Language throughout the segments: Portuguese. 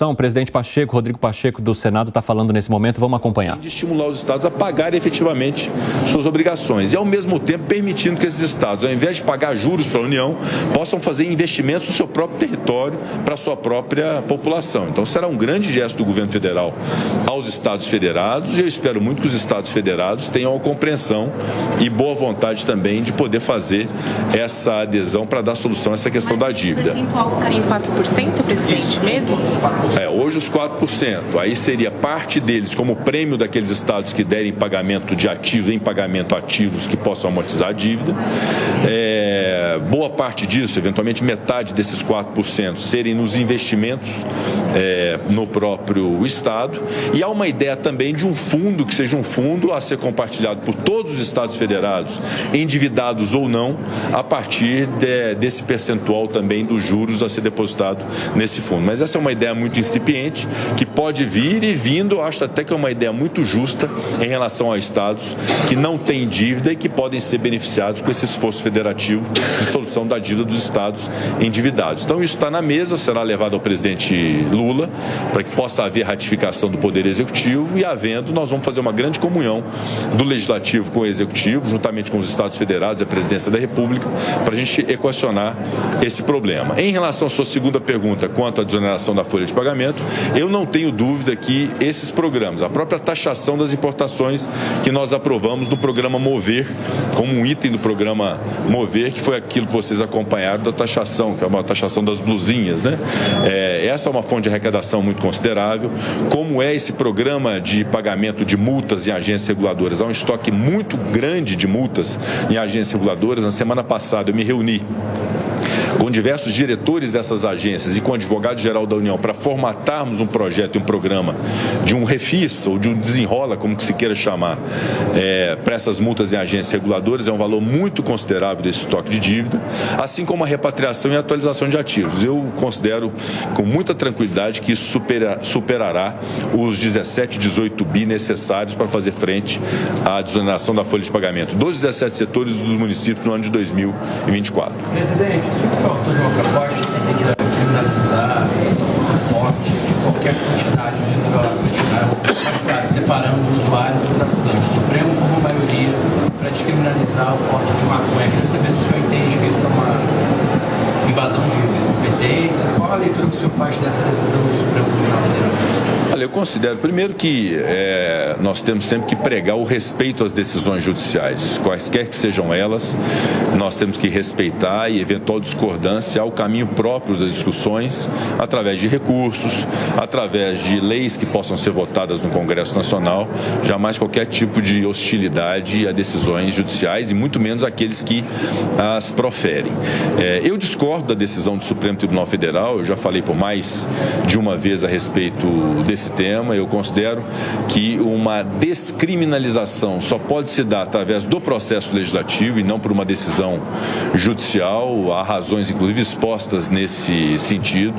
O presidente Pacheco, Rodrigo Pacheco, do Senado, está falando nesse momento. Vamos acompanhar. De estimular os estados a pagarem efetivamente suas obrigações e, ao mesmo tempo, permitindo que esses estados, ao invés de pagar juros para a União, possam fazer investimentos no seu próprio território, para a sua própria população. Então, será um grande gesto do governo federal aos estados federados, e eu espero muito que os estados federados tenham a compreensão e boa vontade também de poder fazer essa adesão para dar solução a essa questão da dívida. O percentual ficaria em 4%, presidente, mesmo? Hoje os 4%, aí seria parte deles como prêmio daqueles estados que derem pagamento de ativos, em pagamento ativos que possam amortizar a dívida. Boa parte disso, eventualmente metade desses 4%, serem nos investimentos no próprio estado. E há uma ideia também de um fundo, que seja um fundo a ser compartilhado por todos os estados federados, endividados ou não, a partir desse percentual também dos juros a ser depositado nesse fundo. Mas essa é uma ideia muito incipiente, que pode vir, e vindo, acho até que é uma ideia muito justa em relação a estados que não têm dívida e que podem ser beneficiados com esse esforço federativo de solução da dívida dos estados endividados. Então isso está na mesa, será levado ao presidente Lula para que possa haver ratificação do Poder Executivo, e havendo, nós vamos fazer uma grande comunhão do Legislativo com o Executivo, juntamente com os estados federados e a Presidência da República, para a gente equacionar esse problema. Em relação à sua segunda pergunta, quanto à desoneração da folha de pagamento, eu não tenho dúvida que esses programas, a própria taxação das importações que nós aprovamos no programa Mover, como um item do programa Mover, que foi aquilo que vocês acompanharam da taxação, que é uma taxação das blusinhas, né? Essa é uma fonte de arrecadação muito considerável. Como é esse programa de pagamento de multas em agências reguladoras? Há um estoque muito grande de multas em agências reguladoras. Na semana passada eu me reuni com diversos diretores dessas agências e com o advogado-geral da União para formatarmos um projeto e um programa de um refis ou de um desenrola, como que se queira chamar, para essas multas em agências reguladoras. É um valor muito considerável desse estoque de dívida, assim como a repatriação e atualização de ativos. Eu considero com muita tranquilidade que isso superará os 17, 18 bi necessários para fazer frente à desoneração da folha de pagamento dos 17 setores dos municípios no ano de 2024. Presidente, o senhor faltou de uma proposta de criminalizar aporte de qualquer quantidade de droga, mas claro, separando o usuário do traficante. O Supremo formou maioria para descriminalizar o porte de maconha. Queria saber se o senhor entende que isso é uma invasão de competência. Qual a leitura que o senhor faz dessa decisão do Supremo Tribunal Federal? Olha, eu considero, primeiro, que nós temos sempre que pregar o respeito às decisões judiciais, quaisquer que sejam elas. Nós temos que respeitar, e eventual discordância ao caminho próprio das discussões, através de recursos, através de leis que possam ser votadas no Congresso Nacional, jamais qualquer tipo de hostilidade a decisões judiciais, e muito menos aqueles que as proferem. Eu discordo da decisão do Supremo Tribunal Federal. Eu já falei por mais de uma vez a respeito desse tema. Eu considero que uma descriminalização só pode se dar através do processo legislativo e não por uma decisão judicial. Há razões, inclusive, expostas nesse sentido.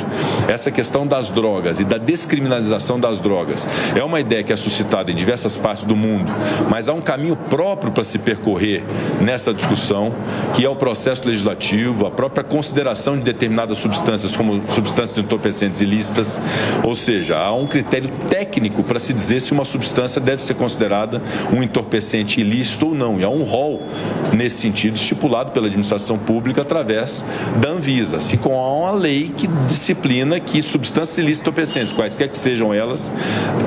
Essa questão das drogas e da descriminalização das drogas é uma ideia que é suscitada em diversas partes do mundo, mas há um caminho próprio para se percorrer nessa discussão, que é o processo legislativo, a própria consideração de determinadas substâncias como substâncias entorpecentes ilícitas, ou seja, há um critério técnico para se dizer se uma substância deve ser considerada um entorpecente ilícito ou não. E há um rol nesse sentido estipulado pela administração pública através da Anvisa, assim como há uma lei que disciplina que substâncias ilícitas entorpecentes, quaisquer que sejam elas,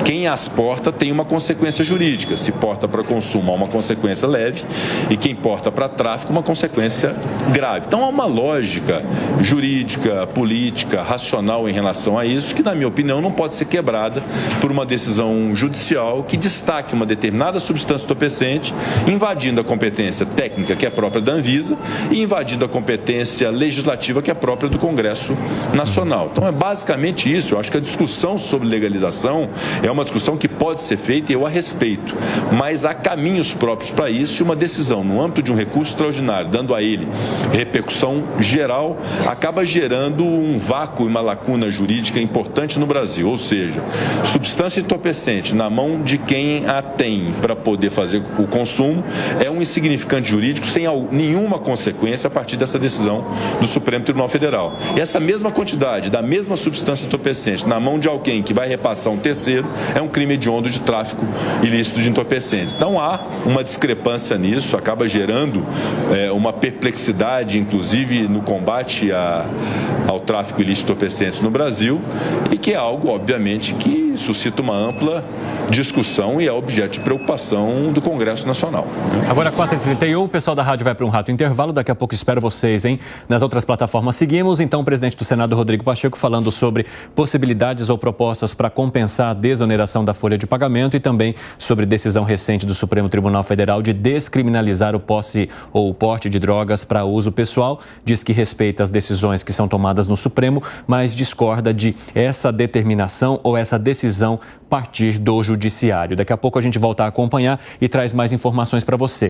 quem as porta tem uma consequência jurídica. Se porta para consumo, há uma consequência leve, e quem porta para tráfico, uma consequência grave. Então há uma lógica jurídica, política, racional em relação a isso, que, na minha opinião, não pode ser quebrada por uma decisão judicial que destaque uma determinada substância entorpecente, invadindo a competência técnica, que é própria da Anvisa, e invadindo a competência legislativa, que é própria do Congresso Nacional. Então é basicamente isso. Eu acho que a discussão sobre legalização é uma discussão que pode ser feita, e eu a respeito, mas há caminhos próprios para isso, e uma decisão no âmbito de um recurso extraordinário, dando a ele repercussão geral, acaba gerando um vácuo e uma lacuna jurídica importante no Brasil. Ou seja, substância entorpecente na mão de quem a tem para poder fazer o consumo é um insignificante jurídico sem nenhuma consequência a partir dessa decisão do Supremo Tribunal Federal. E essa mesma quantidade da mesma substância entorpecente na mão de alguém que vai repassar um terceiro é um crime hediondo de tráfico ilícito de entorpecentes. Então há uma discrepância nisso, acaba gerando uma perplexidade, inclusive no combate ao tráfico ilícito de entorpecentes no Brasil, e que é algo, obviamente, que suscita uma ampla discussão e é objeto de preocupação do Congresso Nacional. Agora, 4h31, o pessoal da rádio vai para um rápido intervalo. Daqui a pouco espero vocês, hein? Nas outras plataformas seguimos. Então, o presidente do Senado, Rodrigo Pacheco, falando sobre possibilidades ou propostas para compensar a desoneração da folha de pagamento e também sobre decisão recente do Supremo Tribunal Federal de descriminalizar o posse ou o porte de drogas para uso pessoal. Diz que respeita as decisões que são tomadas no Supremo, mas discorda de essa determinação ou essa decisão partir do Judiciário. Daqui a pouco a gente volta a acompanhar e traz mais informações para você.